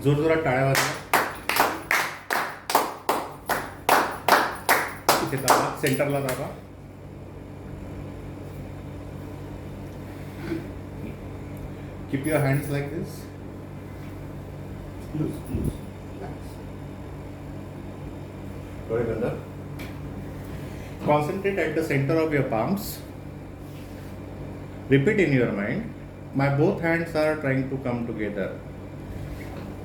जोरजोरात टाळ्या वाजवा. इथे दाबा, सेंटरला दाबा. Keep your hands like this. Loose. Relax. डोळे बंद. Concentrate at the center of your palms. Repeat in your mind. My both hands are trying to come together.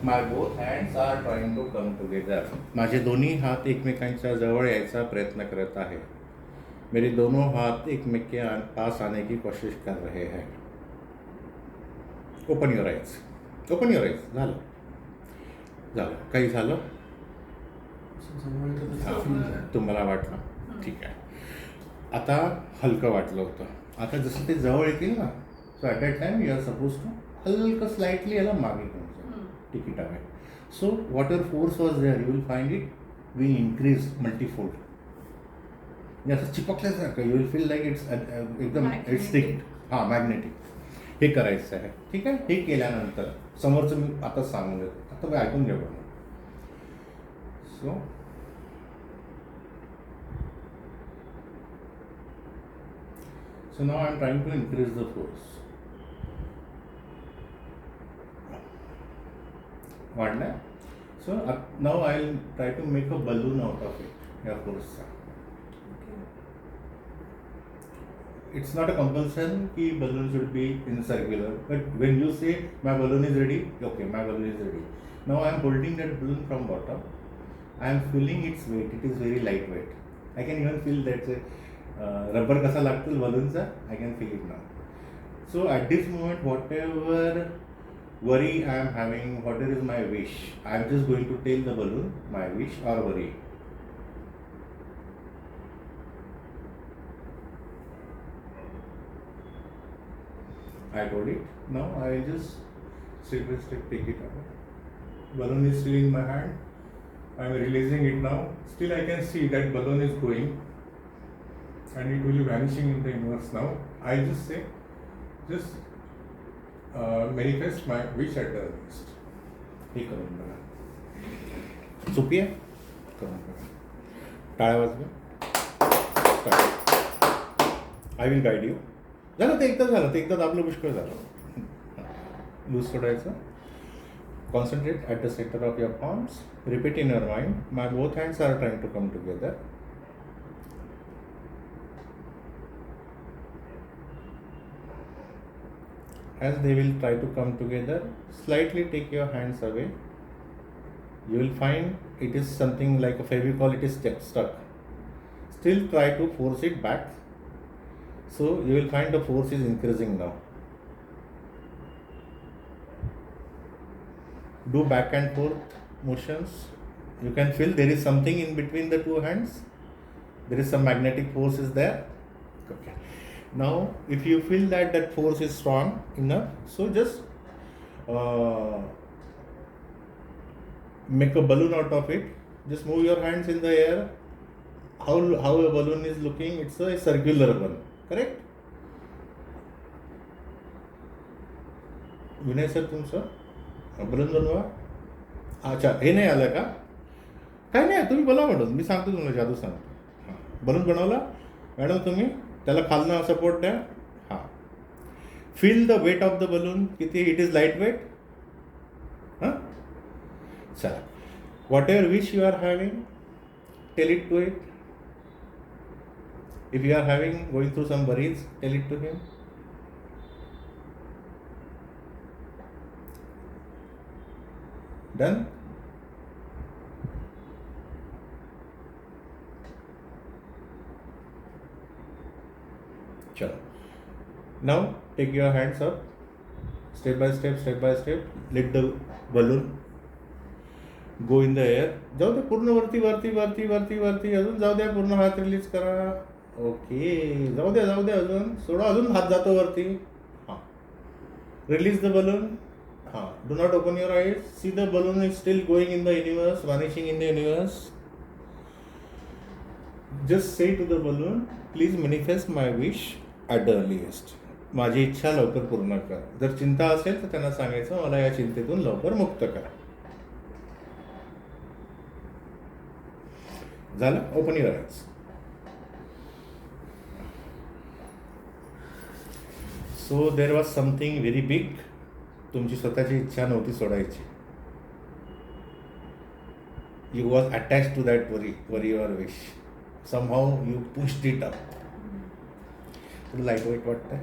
My both hands are trying to come together. माझे दोन्ही हात एकमेकांच्या जवळ यायचा प्रयत्न करत आहे. मेरे दोनों हाथ एकमेक के पास आने की कोशिश कर रहे हैं. Open your eyes. Open your eyes. झालं. काही झालं? तुम्हाला वाटलं? ठीक आहे. आता हलकं वाटलं होतं. आता जसं ते जवळ येतील ना, so at that time you are suppose to हलकं स्लाइटली याला मागे घ्यायचं तिकीट आहे. So whatever force was there you will find it will increase multifold. म्हणजे असं चिपकल्यासारखं you will feel like it's एकदम इट्स स्टिक्ड. हां, मॅग्नेटिक. हे करायचं आहे. ठीक आहे. हे केल्यानंतर समोरचं मी आता सांगून देतो. आता मी ऐकून घ्या बघा. So now I am trying to increase the force. वाढलाय. So now I will try to make a balloon out of it. या force चा. It's not a compulsion कि balloon should be in circular, but when you say my balloon is ready, okay, my balloon is ready. Now I am holding that balloon from bottom. I am feeling its weight. It is very lightweight. I can even feel that rubber कसा लागतो balloonचा. I can feel it now. So at this moment, whatever worry I am having, whatever is my wish, I am just going to tell the balloon my wish or worry. I told it. Now I will just step by step take it out. Balloon is still in my hand. I am releasing it now. Still I can see that balloon is going and it will be vanishing in the universe now. I just say, manifest my wish at the least. हे करून बघा. सोपी आहे. करून बघा. टाळ्या वाजवा. I will guide you. झालं ते एकदा झालं. ते एकदा दाबलं पुष्कळ झालं. लूज सोडायचं. Concentrate at the center of your palms. Repeat in your mind. My both hands are trying to come together. As they will try to come together, slightly take your hands away. You will find it is something like a Fevicol. It is stuck. Still try to force it back. So you will find the force is increasing now. Do back and forth motions. You can feel there is something in between the two hands. There is some magnetic force is there. Okay. Now if you feel that force is strong enough, so just make a balloon out of it. Just move your hands in the air. How a balloon is looking, it's a circular one. Correct? Vinay sir तुमचं balloon बनवा. अच्छा, हे नाही आलं का? काय नाही, तुम्ही बोला मॅडम, मी सांगतो तुम्हाला, जादू सांगतो. हां, बलून बनवला मॅडम तुम्ही. त्याला खालनं सपोर्ट द्या. हां, feel the weight of the balloon. किती इट इज लाईट वेट. हां, चला. Whatever wish you are having, tell it to it. If you are going through some worries, tell it to him. Done? Chalo. Now take your hands up. Step by step. Let the balloon go in the air. जाऊ दे पूर्ण वरती. अजून जाऊ द्या. पूर्ण हात release करा. Okay, जाऊ द्या अजून. सोडा. अजून हात जातो वरती. हां, रिलीज द बलून. हां, do not open your eyes. See the balloon is still going in the universe, vanishing in the universe. Just say to the balloon, please manifest my wish at the earliest. माझी इच्छा लवकर पूर्ण कर. जर चिंता असेल तर त्यांना सांगायचं मला या चिंतेतून लवकर मुक्त करा. झालं. Open your eyes. So there was something very big. तुमची स्वतःची इच्छा नव्हती सोडायची. You was attach to that worry your wish. Somehow you pushed it up. Light weight वाटतंय.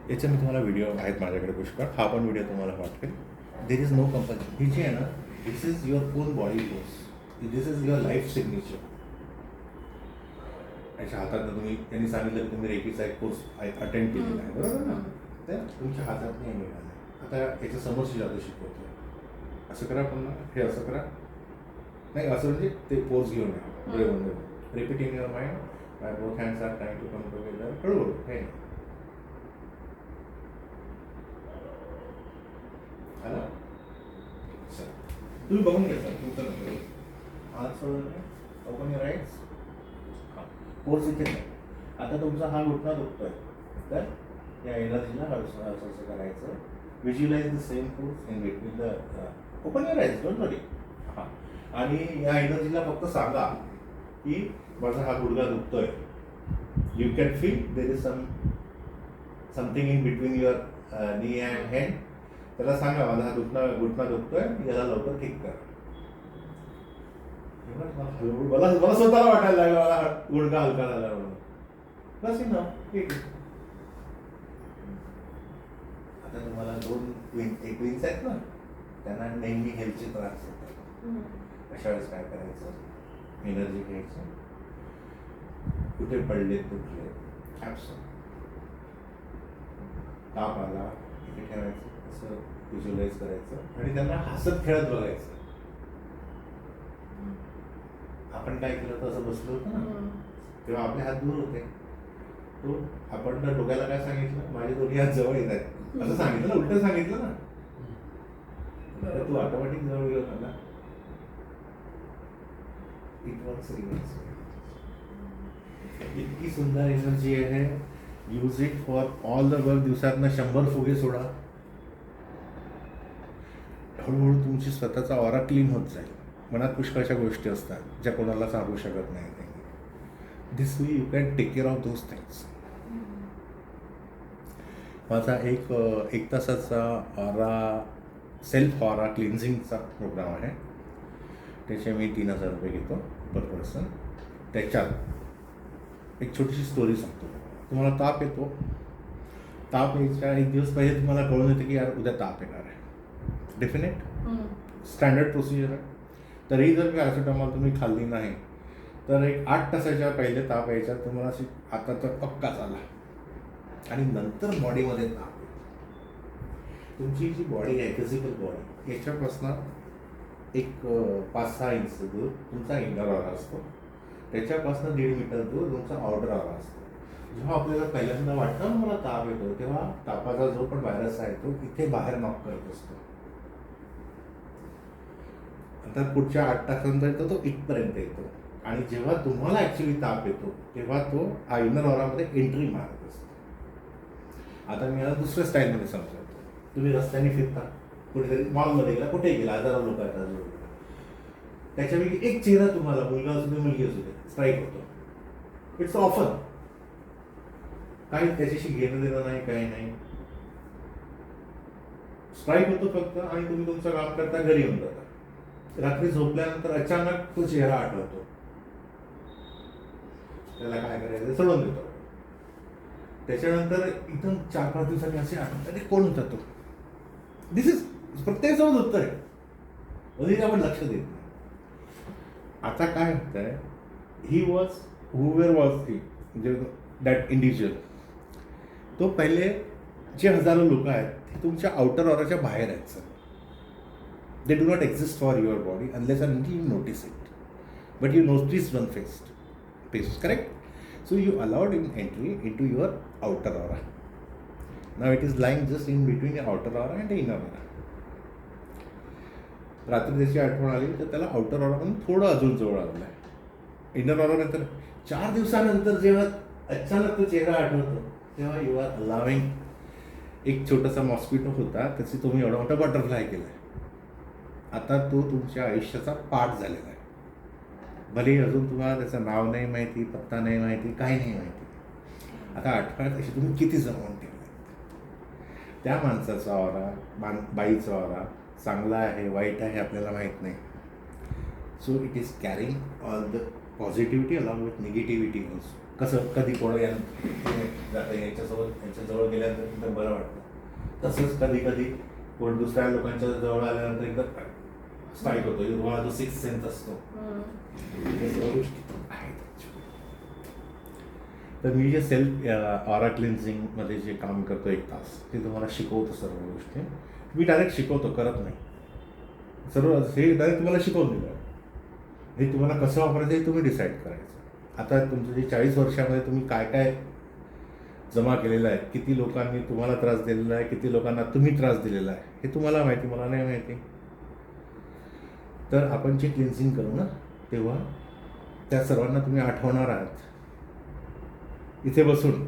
याचे मी तुम्हाला व्हिडिओ आहेत माझ्याकडे पुष्कळ. हा पण व्हिडिओ तुम्हाला वाटेल. There is no compulsion. ही जी आहे ना, this is your own body pose. This is your life signature. याच्या हातात तुम्ही त्यांनी सांगितलं की तुम्ही रेकीचा एक कोर्स अटेंड केलेला आहे, बरोबर ना? तर तुमच्या हातात नाही मिळालं. आता याच्या समोरची जादू शिकवतो. असं करा पुन्हा, हे असं करा. नाही असं म्हणजे ते पोज घेऊन या. डोळे बंद करून. Repeat in your mind. My both hands are trying to come together. हळूहळू. हे आला. तुम्ही बघून घ्या. तुमचं ओपन युअर आईज. कोर्स इथे नाही. आता तुमचा हा घुटणा दुखतोय, तर या एनर्जीला असं करायचं. Visualize the same course in between the. Open your eyes, don't worry. हां. आणि या एनर्जीला फक्त सांगा की माझा हा गुडघा दुखतोय. You can feel there is something in between your knee and hand. त्याला सांगा माझा हा घुटणा दुखतोय, याला लवकर ठीक कर. मला स्वतःला वाटायला लागलं मला गुडघा हलका झाला म्हणून. बस ना, ठीक आहे. आता तुम्हाला एक ट्विन्स आहेत ना, त्यांना नेहमी हेल्थचे त्रास होतात. अशा वेळेस काय करायचं? एनर्जी घ्यायचं. कुठे पडले तुटले ताप आला इथे ठेवायचं. असं व्हिज्युअलाइज करायचं आणि त्यांना हसत खेळत बघायचं. आपण काय केलं होतं, असं बसलो होतं ना, तेव्हा आपले हात दूर होते. तो आपण तर डोक्याला काय सांगितलं, माझे दोन्ही हात जवळ येत आहेत असं सांगितलं ना, उलट सांगितलं ना. तर तू ऑटोमॅटिक जवळ घेऊन आला. It works reverse. इतकी सुंदर एनर्जी आहे. Use it for all the work. दिवसातनं 100 फुगे सोडा. हळूहळू तुमची स्वतःचा ऑरा क्लीन होत जाईल. मनात पुष्कळशा गोष्टी असतात ज्या कोणाला सांगू शकत नाही. This way you can take care of those things. माझा एक तासाचा ऑरा सेल्फ ऑरा क्लिन्झिंगचा प्रोग्राम आहे. त्याचे मी 3000 रुपये घेतो पर पर्सन. त्याच्यात एक छोटीशी स्टोरी सांगतो. तुम्हाला ताप येतो. ताप यायच्या एक दिवस पहिले तुम्हाला कळून येतं की यार उद्या ताप येणार आहे. डेफिनेट स्टँडर्ड प्रोसिजर आहे. तरीही जर पॅरासिटामॉल तुम्ही खाल्ली नाही तर एक 8 तासाच्या पहिले ताप यायच्या तुम्हाला अशी आता तर पक्का झाला. आणि नंतर बॉडीमध्ये ताप येतो. तुमची जी बॉडी आहे फिजिकल बॉडी याच्यापासून एक 5-6 इंच दूर तुमचा इनर ऑरा असतो. त्याच्यापासून 1.5 मीटर दूर तुमचा आउटर ऑरा असतो. जेव्हा आपल्याला पहिल्यांदा वाटतं मला ताप येतो तेव्हा तापाचा जो पण व्हायरस आहे तो इथे बाहेर नॉक करत असतो. नंतर पुढच्या 8 तासांपर्यंत तो इथपर्यंत येतो. आणि जेव्हा तुम्हाला ॲक्च्युली ताप येतो तेव्हा तो हा इनर ऑरामध्ये एंट्री मारत असतो. आता मी याला दुसऱ्या स्टाईलमध्ये समजवतो. तुम्ही रस्त्याने फिरता, कुठेतरी मॉलमध्ये गेला, कुठेही गेला, हजारो लोक आहेत आजूबाजूला. त्याच्यापैकी एक चेहरा तुम्हाला, मुलगा असू दे मुलगी असू दे, स्ट्राईक होतो. It's often. काही त्याच्याशी घेणं देणं नाही, काही नाही. स्ट्राईक होतो फक्त आणि तुम्ही तुमचं काम करता, घरी येऊन जाता. रात्री झोपल्यानंतर अचानक तो चेहरा आठवतो. त्याला काय करायचं सोडून देतो. त्याच्यानंतर एकदम 4-5 दिवसांनी असे आठवतात ते कोण होता तो. दिस इज प्रत्येकाचं उत्तर आहे. कधी आपण लक्ष देत नाही. आता काय होत आहे, ही वॉज हुवेर वॉज ही म्हणजे दॅट इंडिव्हिज्युअल. तो पहिले जे हजारो लोक आहेत ते तुमच्या आउटर ऑराच्या बाहेर आहेत sir. They do not exist for your body unless and until you notice it. But you noticed one phase, correct? So you allowed him entry into your outer aura. Now it is lying just in between the outer aura and the inner aura. रात्री त्याची आठवण आली तर त्याला outer aura म्हणून थोडं अजून जवळ आलं आहे. इनर ऑरा नंतर 4 दिवसानंतर जेव्हा अचानक तो चेहरा आठवतो तेव्हा यू आर अलाविंग. एक छोटासा मॉस्किटो होता त्याची तुम्ही एवढा मोठा बटरफ्लाय केला आहे. आता तो तुमच्या आयुष्याचा पार्ट झालेला आहे. भले अजून तुम्हाला त्याचं नाव नाही माहिती, पत्ता नाही माहिती, काही नाही माहिती. आता आठवण्यात अशी तुम्ही किती जमवून ठेवले. त्या माणसाचा ऑरा, बाईचा ऑरा चांगला आहे वाईट आहे आपल्याला माहीत नाही. So it is carrying all the positivity along with negativity also. कसं कधी कोण जातं यांच्याजवळ गेल्यानंतर एकदम बरं वाटतं, तसंच कधी कधी कोण दुसऱ्या लोकांच्या जवळ आल्यानंतर एकदम स्ट्राईक होतो. तुम्हाला जो सिक्स सेन्स असतो, हे सर्व गोष्टी आहेत. तर मी जे सेल्फ ऑरा क्लिन्झिंगमध्ये जे काम करतो 1 तास, ते तुम्हाला शिकवतो सर्व गोष्टी. मी डायरेक्ट शिकवतो, करत नाही. सर्व हे डायरेक्ट तुम्हाला शिकवून दिलं. हे तुम्हाला कसं वापरायचं हे तुम्ही डिसाईड करायचं. आता तुमचं जे 40 वर्षामध्ये तुम्ही काय काय जमा केलेलं आहे, किती लोकांनी तुम्हाला त्रास दिलेला आहे, किती लोकांना तुम्ही त्रास दिलेला आहे, हे तुम्हाला माहिती, मला नाही माहिती. तर आपण जे क्लिन्झिंग करू ना, तेव्हा त्या सर्वांना तुम्ही आठवणार आहात. इथे बसून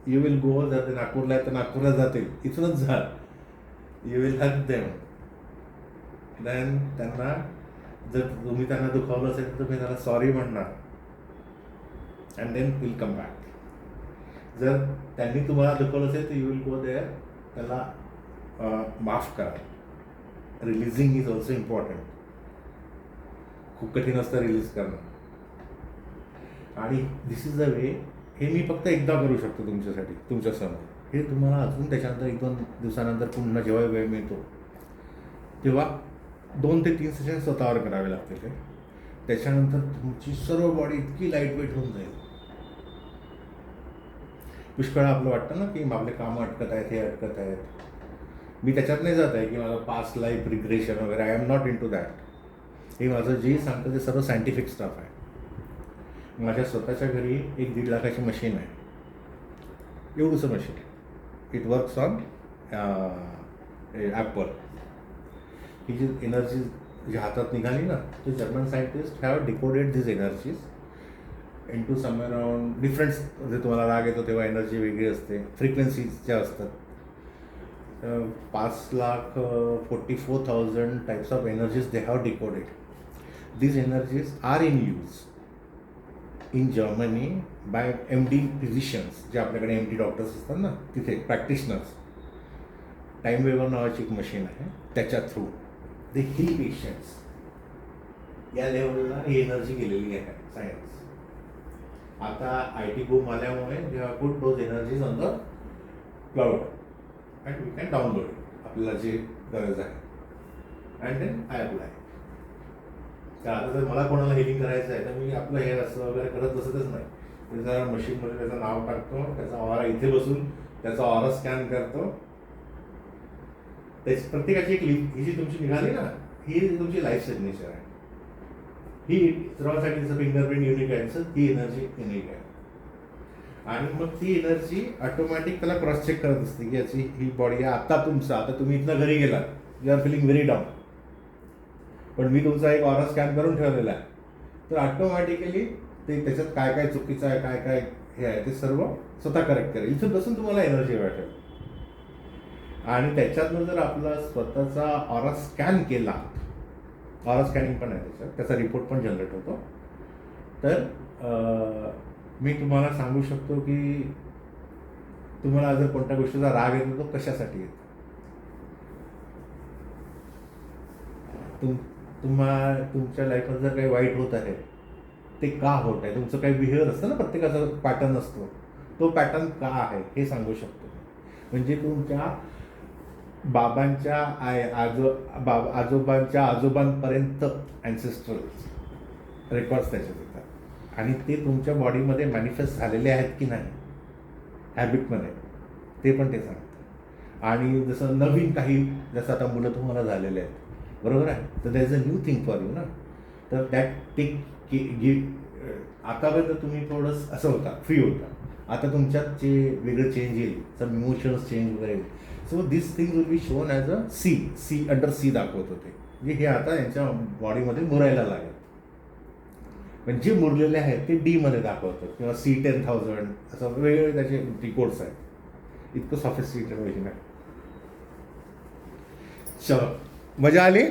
यू विल गो, जर ते नागपूरला आहे तर नागपूरला जातील, इथूनच जा. You will hug them. Then त्यांना जर तुम्ही त्यांना दुखावलं असेल तर तुम्ही त्यांना सॉरी म्हणणार and then will come back. जर त्यांनी तुम्हाला दुखवलं असेल तर यू विल गो देअर, त्याला माफ करा. Releasing is also important. खूप कठीण असतं रिलीज करणं. आणि दिस इज द वे. हे मी फक्त एकदा करू शकतो तुमच्यासाठी, तुमच्यासमोर. हे तुम्हाला अजून त्याच्यानंतर 1-2 दिवसानंतर पुन्हा जेव्हा वेळ मिळतो तेव्हा 2 ते 3 सेशन स्वतःवर करावे लागतील. त्याच्यानंतर तुमची सर्व बॉडी इतकी लाईट वेट होऊन जाईल. पुष्कळ आपलं वाटतं ना की आपले कामं अटकत आहेत, हे अटकत आहेत. मी त्याच्यात नाही जात आहे की माझं पास्ट लाईफ रिग्रेशन वगैरे. I am not into that. हे माझं जे सांगतं ते सर्व सायंटिफिक स्टफ आहे. माझ्या स्वतःच्या घरी 1-1.5 लाखाची मशीन आहे. एवढंसं machine. It works on apple. ही जी एनर्जी जी हातात निघाली ना, ते German scientist have decoded this energies into some around different. जे तुम्हाला राग येतो तेव्हा एनर्जी वेगळी असते, फ्रिक्वेन्सीज ज्या असतात. 5,44,000 types of energies they have decoded. These energies are in use in Germany by MD physicians. जे आपल्याकडे MD डॉक्टर्स असतात ना, तिथे प्रॅक्टिशनर्स. टाईम वेव्हर नावाची एक मशीन आहे, त्याच्या थ्रू दे हील पेशंट्स. या लेवलला ही एनर्जी गेलेली आहे सायन्स. आता IT बूम आल्यामुळे they have put those energies on the cloud and we can download आपल्याला जे गरज आहे अँड देन आय अप्लाय. तर आता जर मला कोणाला हिलिंग करायचं आहे तर मी आपलं हे असं वगैरे करत बसतच नाही. त्याच्या मशीनमध्ये त्याचं नाव टाकतो, त्याचा ऑरा इथे बसून त्याचा ऑरा स्कॅन करतो. त्याची प्रत्येकाची एक ही जी तुमची निघाली ना, ही तुमची लाईफ सिग्नेचर आहे. ही सर्वांसाठी जसं फिंगरप्रिंट युनिक आहे, ही एनर्जी युनिक आहे. आणि मग ती एनर्जी ऑटोमॅटिक त्याला क्रॉस चेक करत असते की याची ही बॉडी आहे. आता तुमचा, आता तुम्ही इथनं घरी गेलात, you are feeling very down, पण मी तुमचा एक ऑरा स्कॅन करून ठेवलेला आहे. तर ऑटोमॅटिकली ते त्याच्यात काय काय चुकीचं आहे, काय काय हे आहे, ते सर्व स्वतः करेक्ट करेल. इथून बसून तुम्हाला एनर्जी वाटेल. आणि त्याच्यातनं जर आपला स्वतःचा ऑरा स्कॅन केला, ऑरा स्कॅनिंग पण आहे त्याच्यात, त्याचा रिपोर्ट पण जनरेट होतो. तर मी तुम्हाला सांगू शकतो की तुम्हाला जर कोणत्या गोष्टीचा राग येतो तो कशासाठी येतो. तुमच्या लाईफमध्ये जर काही वाईट होत आहे ते का होत आहे, तुमचं काही बिहेवियर असतं ना, प्रत्येकाचा पॅटर्न असतो, तो पॅटर्न का आहे हे सांगू शकतो. म्हणजे तुमच्या बाबांच्या आजोबांच्या आजोबांपर्यंत ॲन्सेस्ट्रल रेकॉर्ड्स त्याच्यात येतात आणि ते तुमच्या बॉडीमध्ये मॅनिफेस्ट झालेले आहेत की नाही हॅबिटमध्ये, ते पण ते सांगतं. आणि जसं नवीन काही, जसं आता मुलं तुम्हाला झालेले आहेत, बरोबर आहे, तर that is a new thing for you ना. तर दॅट टेक आतापर्यंत तुम्ही थोडंसं असं होता, फ्री होता. आता तुमच्यात जे वेगळं चेंज येईल, सम इमोशन्स चेंज वगैरे येईल. So this thing will be shown as a sea under sea दाखवत होते. म्हणजे हे आता यांच्या बॉडीमध्ये मुरायला लागेल. पण जे मुरलेले आहेत ते डीमध्ये दाखवतात किंवा C10,000 असं वेगवेगळे त्याचे रिकॉर्ड्स आहेत. इतकं सॉफिस्टिकेटेड मशीन आहे. चलो, मजा आली.